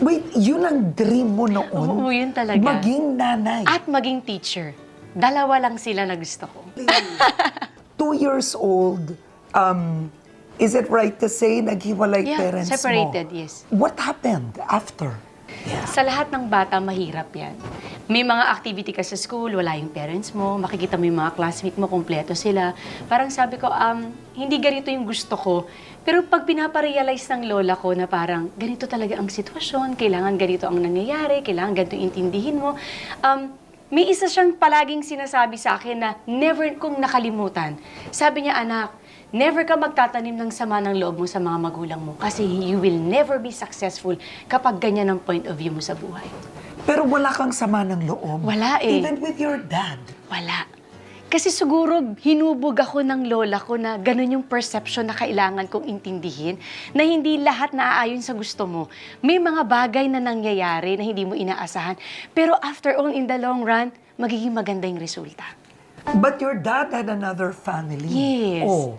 Wait, yun ang dream mo noon? Oo, yun talaga. Maging nanay. At maging teacher. Dalawa lang sila na gusto ko. 2 years old, is it right to say naghiwalay Yeah, parents separated, mo? yes. What happened after? Sa lahat ng bata, mahirap yan. May mga activity ka sa school, wala yung parents mo, makikita mo yung mga classmate mo, kompleto sila. Parang sabi ko, hindi ganito yung gusto ko. Pero pag pinaparealize ng lola ko na parang ganito talaga ang sitwasyon, kailangan ganito ang nangyayari, kailangan ganito intindihin mo, may isa siyang palaging sinasabi sa akin na never kong nakalimutan. Sabi niya, anak, never ka magtatanim ng sama ng loob mo sa mga magulang mo kasi you will never be successful kapag ganyan ang point of view mo sa buhay. Pero wala kang sama ng loob. Wala eh. Even with your dad. Wala. Kasi siguro hinubog ako ng lola ko na ganun yung perception na kailangan kong intindihin, na hindi lahat naaayon sa gusto mo. May mga bagay na nangyayari na hindi mo inaasahan, pero after all, in the long run, magiging maganda yung resulta. But your dad had another family. Yes. Oh.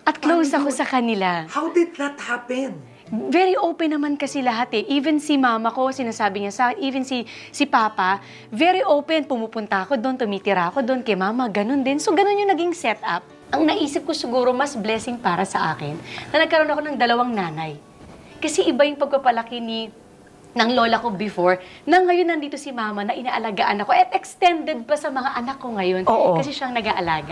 At close Paano ako yun? sa kanila. How did that happen? Very open naman kasi lahat eh. Even si mama ko, sinasabi niya sa akin, even si papa, very open. Pumupunta ako doon, tumitira ako doon kay mama, ganun din. So ganun yung naging setup. Ang naisip ko siguro mas blessing para sa akin na nagkaroon ako ng 2 nanay. Kasi iba yung pagpapalaki ng lola ko before, na ngayon nandito si mama na inaalagaan ako at extended pa sa mga anak ko ngayon Oo. kasi siyang nag-aalaga.